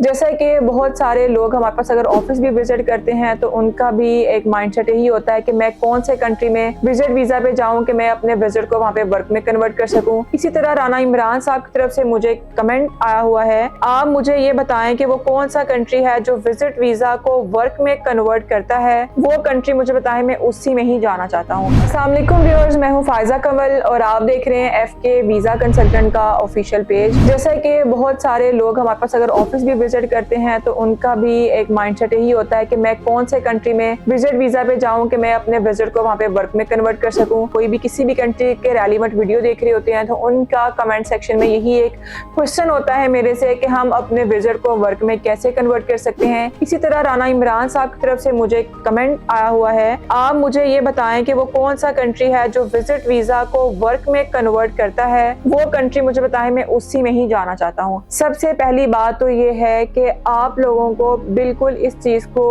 जैसा कि बहुत सारे लोग हमारे पास अगर ऑफिस भी विजिट करते हैं तो उनका भी एक माइंडसेट यही होता है कि मैं कौन से कंट्री में विजिट वीजा पे जाऊं कि मैं अपने विजिट को वहां पे वर्क में कन्वर्ट कर सकूं। इसी तरह राना इमरान साहब की तरफ से मुझे कमेंट आया हुआ है, आप मुझे ये बताएं कि वो कौन सा कंट्री है जो विजिट वीजा को वर्क में कन्वर्ट करता है, वो कंट्री मुझे बताएं, मैं उसी में ही जाना चाहता हूँ। अस्सलाम वालेकुम व्यूअर्स, मैं हूँ फायजा कंवल और आप देख रहे हैं FK वीजा कंसल्टेंट का ऑफिशियल पेज। जैसा कि बहुत सारे लोग हमारे पास अगर ऑफिस भी विजिट करते हैं तो उनका भी एक माइंडसेट यही होता है कि मैं कौन से कंट्री में विजिट वीजा पे जाऊं कि मैं अपने विजिट को वहां पे वर्क में कन्वर्ट कर सकूं। कोई भी किसी भी कंट्री के रेलिवेंट वीडियो देख रहे होते हैं तो उनका कमेंट सेक्शन में यही एक क्वेश्चन होता है मेरे से कि हम अपने विजिट को वर्क में कैसे कन्वर्ट कर सकते हैं। इसी तरह राना इमरान साहब की तरफ से मुझे कमेंट आया हुआ है, आप मुझे ये बताएं कि वो कौन सा कंट्री है जो विजिट वीजा को वर्क में कन्वर्ट करता है, वो कंट्री मुझे बताएं, मैं उसी में ही जाना चाहता हूँ। सबसे पहली बात तो ये है कि आप लोगों को बिल्कुल इस चीज को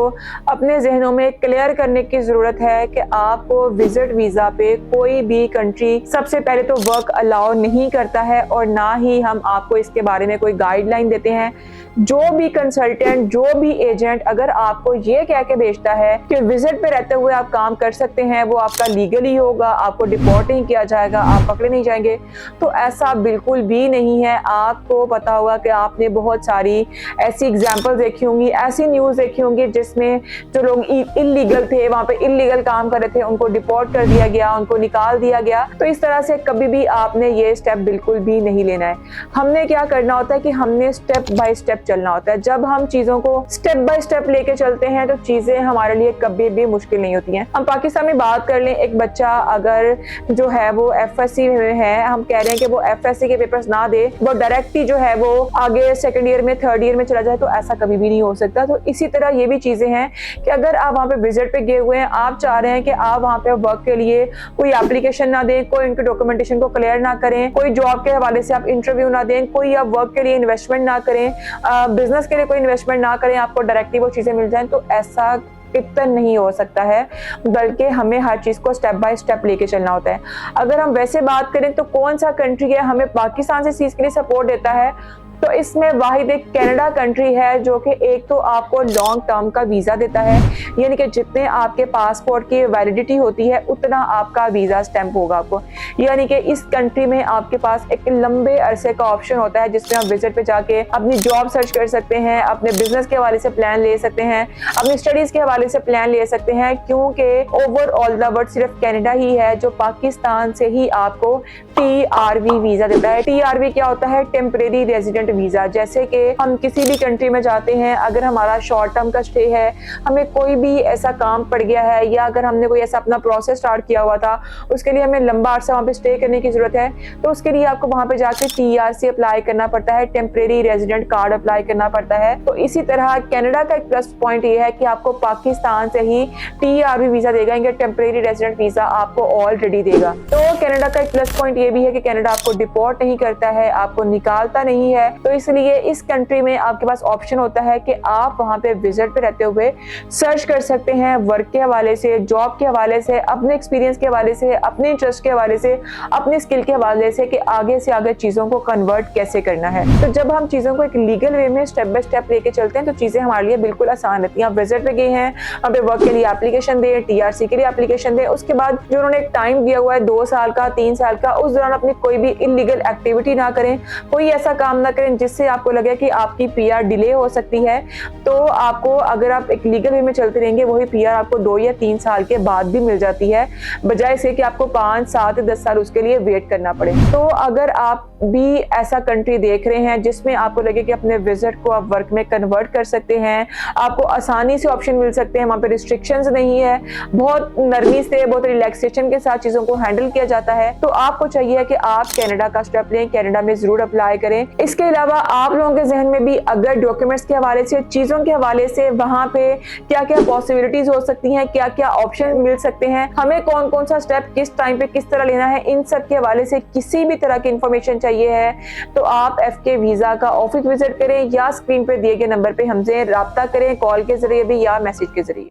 अपने जहनों में क्लियर करने की जरूरत है कि आपको विजिट वीजा पे कोई भी कंट्री सबसे पहले तो वर्क अलाउ नहीं करता है और ना ही हम आपको इसके बारे में कोई गाइडलाइन देते हैं। जो भी कंसल्टेंट, जो भी एजेंट अगर आपको ये कह के भेजता है कि विजिट पे रहते हुए आप काम कर सकते हैं, वो आपका लीगली होगा, आपको डिपोर्ट नहीं किया जाएगा, आप पकड़े नहीं जाएंगे, तो ऐसा बिल्कुल भी नहीं है। आपको पता होगा कि आपने बहुत सारी ऐसी एग्जाम्पल देखी होंगी, ऐसी न्यूज देखी होंगी जिसमें जो लोग इलीगल थे, वहां पे इलीगल काम कर रहे थे, उनको डिपोर्ट कर दिया गया, उनको निकाल दिया गया। तो इस तरह से कभी भी आपने ये स्टेप बिल्कुल भी नहीं लेना है। हमने क्या करना होता है कि हमने स्टेप बाय स्टेप चलना होता है। जब हम चीजों को स्टेप बाय स्टेप लेके चलते हैं तो चीजें हमारे लिए कभी भी मुश्किल नहीं होती हैं। हम पाकिस्तान में बात कर लें, एक बच्चा अगर जो है वो FSC में है, हम कह रहे हैं कि वो FSC के पेपर्स ना दे, वो डायरेक्ट ही जो है वो आगे सेकंड ईयर में, थर्ड ईयर में चला जाए, तो ऐसा कभी भी नहीं हो सकता। तो इसी तरह ये भी चीजें हैं कि अगर आप वहाँ पे विजिट पे गए हुए हैं, आप चाह रहे हैं कि आप वहाँ पे वर्क के लिए कोई एप्लीकेशन ना दें, कोई उनके डॉक्यूमेंटेशन को क्लियर ना करें, कोई जॉब के हवाले से आप इंटरव्यू ना दें, कोई आप वर्क के लिए इन्वेस्टमेंट ना करें, बिजनेस के लिए कोई इन्वेस्टमेंट ना करें, आपको डायरेक्टली वो चीजें मिल जाएं, तो ऐसा कितना नहीं हो सकता है। बल्कि हमें हर चीज को स्टेप बाय स्टेप लेके चलना होता है। अगर हम वैसे बात करें तो कौन सा कंट्री है हमें पाकिस्तान से इस चीज के लिए सपोर्ट देता है, तो इसमें वाहिद एक कनाडा कंट्री है जो कि एक तो आपको लॉन्ग टर्म का वीजा देता है, यानी कि जितने आपके पासपोर्ट की वैलिडिटी होती है उतना आपका वीजा स्टैंप होगा आपको। यानी कि इस कंट्री में आपके पास एक लंबे अरसे का ऑप्शन होता है जिसमें आप विजिट पे जाके अपनी जॉब सर्च कर सकते हैं, अपने बिजनेस के हवाले से प्लान ले सकते हैं, अपनी स्टडीज के हवाले से प्लान ले सकते हैं, क्योंकि ओवरऑल द वर्ल्ड सिर्फ कनाडा ही है जो पाकिस्तान से ही आपको TRV वीजा देता है। TRV क्या होता है? Temporary resident visa. जैसे कि हम किसी भी कंट्री में जाते हैं, अगर हमारा शॉर्ट टर्म का स्टे है, हमें कोई भी ऐसा काम पड़ गया है या अगर हमने कोई ऐसा अपना प्रोसेस स्टार्ट किया हुआ था, उसके लिए हमें लंबा अरसा वहाँ पे स्टे करने की जरूरत है, तो उसके लिए आपको वहाँ पे जाके TRC अप्लाई करना पड़ता है, टेम्परेरी रेजिडेंट कार्ड अप्लाई करना पड़ता है। तो इसी तरह कनाडा का एक प्लस पॉइंट ये है कि आपको पाकिस्तान से ही TRV वीजा देगा, या टेम्परेरी रेजिडेंट वीजा आपको ऑलरेडी देगा। तो कनाडा का एक प्लस पॉइंट ये भी है कि कनाडा आपको डिपोर्ट नहीं करता है, आपको निकालता नहीं है। तो इसलिए इस कंट्री में आपके पास ऑप्शन होता है कि आप वहां पे विजिट पे रहते हुए सर्च कर सकते हैं वर्क के हवाले से, जॉब के हवाले से, अपने एक्सपीरियंस के हवाले से, अपने इंटरेस्ट के हवाले से, अपनी स्किल के हवाले से कि आगे से आगे चीजों को कन्वर्ट कैसे करना है। तो जब हम चीजों को एक लीगल वे में स्टेप बाय स्टेप लेके चलते हैं तो चीजें हमारे लिए बिल्कुल आसान रहती हैं। आप विजिट पे गए हैं, वहाँ पे वर्क के लिए एप्लीकेशन दें, TRC के लिए एप्लीकेशन दें, उसके बाद जो उन्होंने एक टाइम दिया हुआ है 2 साल का, 3 साल का, उस दौरान अपनी कोई भी इलीगल एक्टिविटी ना करें, कोई ऐसा काम ना करें जिससे आपको लगे कि आपकी PR डिले हो सकती है। तो आपको अगर आप एक लीगल वे में चलते रहेंगे, वही PR आपको 2 या 3 साल के बाद भी मिल जाती है, बजाय से कि आपको 5, 7, 10 साल उसके लिए वेट करना पड़े। तो अगर आप भी ऐसा कंट्री देख रहे हैं जिसमें आपको लगे कि अपने विजिट को आप वर्क में कन्वर्ट कर सकते हैं, आपको आसानी से ऑप्शन मिल सकते हैं, वहाँ पे रिस्ट्रिक्शंस नहीं है, बहुत नरमी से, बहुत रिलैक्सेशन के साथ चीजों को हैंडल किया जाता है, तो आपको चाहिए कि आप कनाडा का स्टेप लें, कनाडा में जरूर अप्लाई करें। इसके अलावा आप लोगों के जहन में भी अगर डॉक्यूमेंट्स के हवाले से, चीजों के हवाले से वहाँ पे क्या क्या पॉसिबिलिटीज हो सकती हैं, क्या क्या ऑप्शन मिल सकते हैं, हमें कौन कौन सा स्टेप किस टाइम पे किस तरह लेना है, इन सब के हवाले से किसी भी तरह की इंफॉर्मेशन चाहिए है तो आप FK वीजा का ऑफिस विजिट करें या स्क्रीन पे दिए गए नंबर पे हमसे राब्ता करें, कॉल के जरिए भी या मैसेज के जरिए।